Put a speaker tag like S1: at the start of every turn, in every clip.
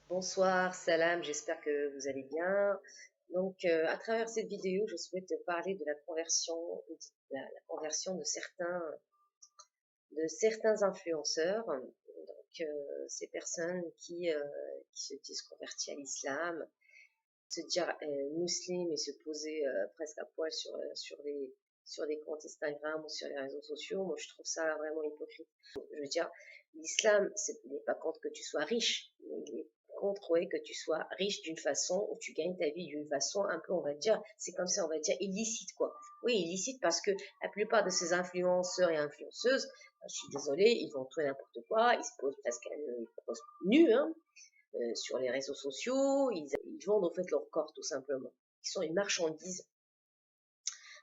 S1: Bonsoir, salam, j'espère que vous allez bien. À travers cette vidéo, je souhaite parler de la conversion de certains influenceurs. Ces personnes qui se disent converties à l'islam, se dire musulmans et se poser presque à poil sur des comptes Instagram ou sur les réseaux sociaux. Moi, je trouve ça vraiment hypocrite. Je veux dire, l'islam, il n'est pas contre que tu sois riche, mais il est contre, ouais, que tu sois riche d'une façon où tu gagnes ta vie d'une façon un peu, on va dire, c'est comme ça, on va dire, illicite, quoi. Oui, illicite parce que la plupart de ces influenceurs et influenceuses, je suis désolée, ils font tout et n'importe quoi, ils se posent presque nus, hein, sur les réseaux sociaux, ils vendent en fait leur corps tout simplement. Ils sont une marchandise.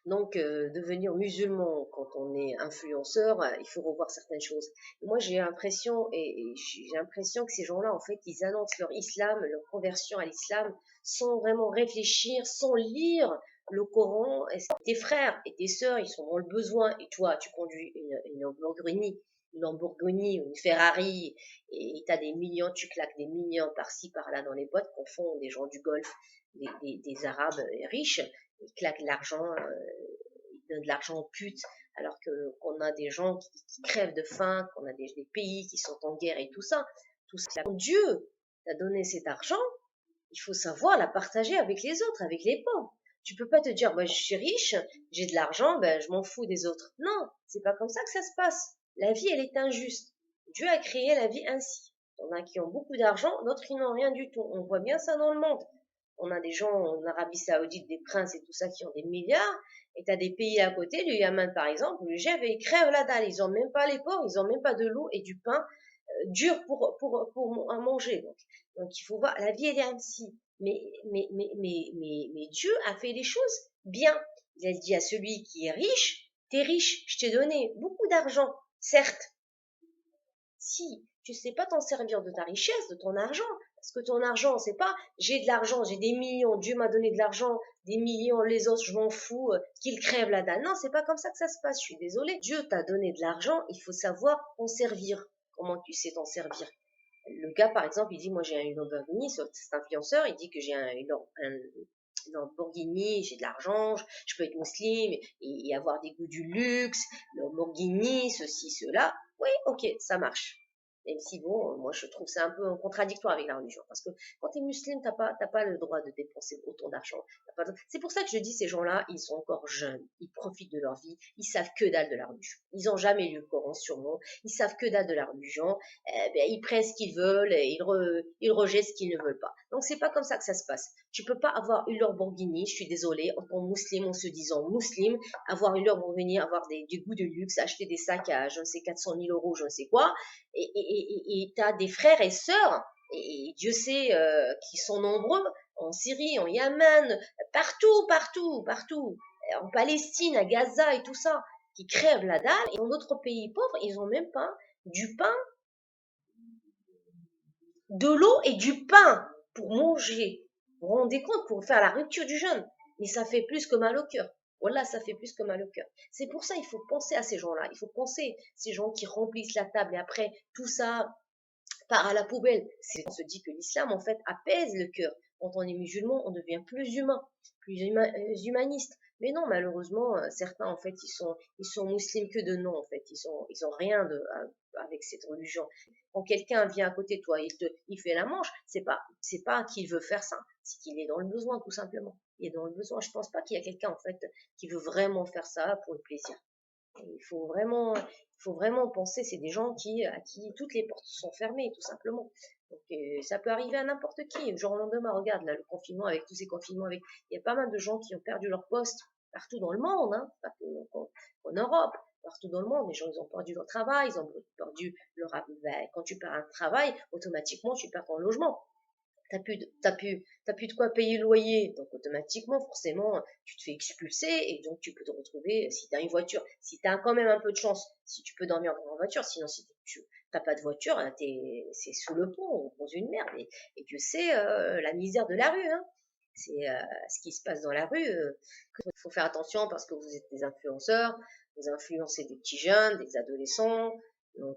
S1: Devenir musulman quand on est influenceur, il faut revoir certaines choses. Moi, j'ai l'impression que ces gens-là, en fait, ils annoncent leur islam, leur conversion à l'islam, sans vraiment réfléchir, sans lire le Coran. Et tes frères et tes sœurs, ils sont dans le besoin, et toi, tu conduis une Lamborghini ou une Ferrari, et tu as des millions, tu claques des millions par-ci, par-là dans les boîtes qu'on font des gens du Golfe, des Arabes riches, ils claquent de l'argent, ils donnent de l'argent aux putes, alors qu'on a des gens qui crèvent de faim, qu'on a des pays qui sont en guerre et tout ça. Tout ça. Quand Dieu t'a donné cet argent, il faut savoir la partager avec les autres, avec les pauvres. Tu peux pas te dire, bah, je suis riche, j'ai de l'argent, ben, je m'en fous des autres. Non, c'est pas comme ça que ça se passe. La vie, elle est injuste. Dieu a créé la vie ainsi. Il y en a qui ont beaucoup d'argent, d'autres qui n'ont rien du tout. On voit bien ça dans le monde. On a des gens en Arabie Saoudite, des princes et tout ça qui ont des milliards, et tu as des pays à côté, le Yémen par exemple, le GEV, ils crèvent la dalle, ils n'ont même pas les pauvres, ils n'ont même pas de l'eau et du pain dur pour manger. Donc il faut voir, la vie elle est ainsi. Mais Dieu a fait les choses bien. Il a dit à celui qui est riche, t'es riche, je t'ai donné beaucoup d'argent, certes, si tu sais pas t'en servir de ta richesse, de ton argent, parce que ton argent, c'est pas j'ai de l'argent, j'ai des millions, Dieu m'a donné de l'argent, des millions, les autres, je m'en fous, qu'ils crèvent la dalle. Non, c'est pas comme ça que ça se passe, je suis désolée. Dieu t'a donné de l'argent, il faut savoir en servir. Comment tu sais t'en servir? Le gars, par exemple, il dit, moi j'ai un Lamborghini, cet influenceur, il dit que j'ai un Lamborghini, j'ai de l'argent, je peux être musulman et avoir des goûts du luxe, Lamborghini, ceci, cela. Oui, ok, ça marche. Même si bon, moi je trouve ça un peu contradictoire avec la religion, parce que quand tu es musulman, t'as pas le droit de dépenser autant d'argent. C'est pour ça que je dis ces gens-là, ils sont encore jeunes, ils profitent de leur vie, ils savent que dalle de la religion. Ils ont jamais lu le Coran sûrement, ils savent que dalle de la religion, ils prennent ce qu'ils veulent et ils rejettent ce qu'ils ne veulent pas. Donc c'est pas comme ça que ça se passe. Tu peux pas avoir une Lamborghini, je suis désolée, en tant que musulman, en se disant musulman, avoir une Lamborghini, avoir du goût de luxe, acheter des sacs à je ne sais 400 000 euros, je ne sais quoi, et tu as des frères et sœurs, et Dieu sait qui sont nombreux, en Syrie, en Yémen, partout, en Palestine, à Gaza et tout ça, qui crèvent la dalle, et dans d'autres pays pauvres, ils ont même pas du pain, de l'eau et du pain pour manger. Vous vous rendez compte, pour faire la rupture du jeûne. Mais ça fait plus que mal au cœur. Voilà, ça fait plus que mal au cœur. C'est pour ça il faut penser à ces gens-là. Il faut penser à ces gens qui remplissent la table et après tout ça part à la poubelle. On se dit que l'islam en fait apaise le cœur. Quand on est musulman, on devient plus humain, humaniste. Mais non, malheureusement, certains en fait ils sont musulmans que de nom en fait. Ils ont rien avec cette religion. Quand quelqu'un vient à côté de toi, il fait la manche, c'est pas qu'il veut faire ça, c'est qu'il est dans le besoin tout simplement. Il est dans le besoin. Je pense pas qu'il y a quelqu'un en fait qui veut vraiment faire ça pour le plaisir. Il faut vraiment penser, c'est des gens à qui toutes les portes sont fermées, tout simplement. Ça peut arriver à n'importe qui. Jour au lendemain, regarde, là, le confinement, avec tous ces confinements, il y a pas mal de gens qui ont perdu leur poste partout dans le monde, hein, pas que en Europe, partout dans le monde. Les gens, ils ont perdu leur travail, ils ont perdu quand tu perds un travail, automatiquement, tu perds ton logement. T'as plus de quoi payer le loyer, donc automatiquement, forcément, tu te fais expulser et donc tu peux te retrouver, si tu as une voiture, si tu as quand même un peu de chance, si tu peux dormir en voiture, sinon si tu n'as pas de voiture, hein, c'est sous le pont, dans une merde, et Dieu sait la misère de la rue, hein. C'est ce qui se passe dans la rue. Il faut faire attention parce que vous êtes des influenceurs, vous influencez des petits jeunes, des adolescents,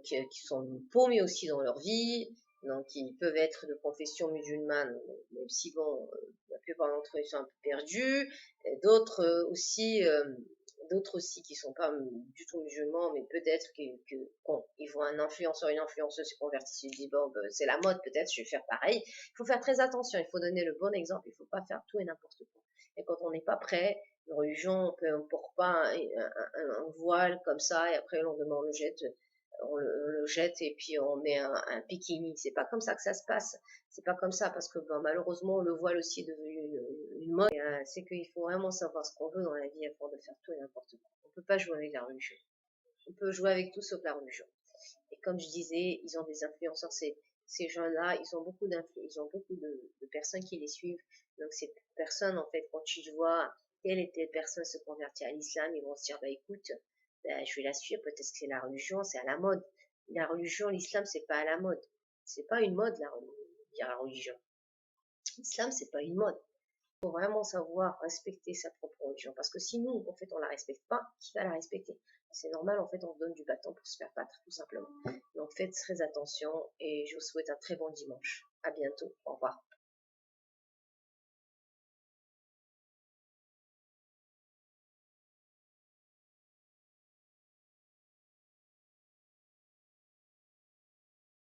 S1: qui sont paumés aussi dans leur vie. Donc, ils peuvent être de confession musulmane, même si, bon, la plupart d'entre eux sont un peu perdus. D'autres aussi qui sont pas du tout musulmans, mais peut-être bon, ils voient un influenceur, une influenceuse se convertissent, ils se disent, bon, ben, c'est la mode, peut-être, je vais faire pareil. Il faut faire très attention, il faut donner le bon exemple, il faut pas faire tout et n'importe quoi. Et quand on n'est pas prêt, une religion, on ne porte pas un voile comme ça, et après, le lendemain, on le jette et puis on met un bikini. C'est pas comme ça que ça se passe. C'est pas comme ça parce que ben, malheureusement le voile aussi est devenu une mode. C'est qu'il faut vraiment savoir ce qu'on veut dans la vie avant de faire tout et n'importe quoi. On peut pas jouer avec la religion. On peut jouer avec tout sauf la religion. Et comme je disais, ils ont des influenceurs. Ces gens-là, ils ont beaucoup de personnes qui les suivent. Donc ces personnes, en fait, quand tu vois telle et telle personne se convertir à l'islam, ils vont se dire, bah écoute, bah, je vais la suivre, peut-être que c'est la religion, c'est à la mode. La religion, l'islam, c'est pas à la mode. C'est pas une mode, la religion. L'islam, c'est pas une mode. Il faut vraiment savoir respecter sa propre religion. Parce que si nous, en fait, on la respecte pas, qui va la respecter? C'est normal, en fait, on se donne du bâton pour se faire battre, tout simplement. Donc faites très attention et je vous souhaite un très bon dimanche. À bientôt. Au revoir.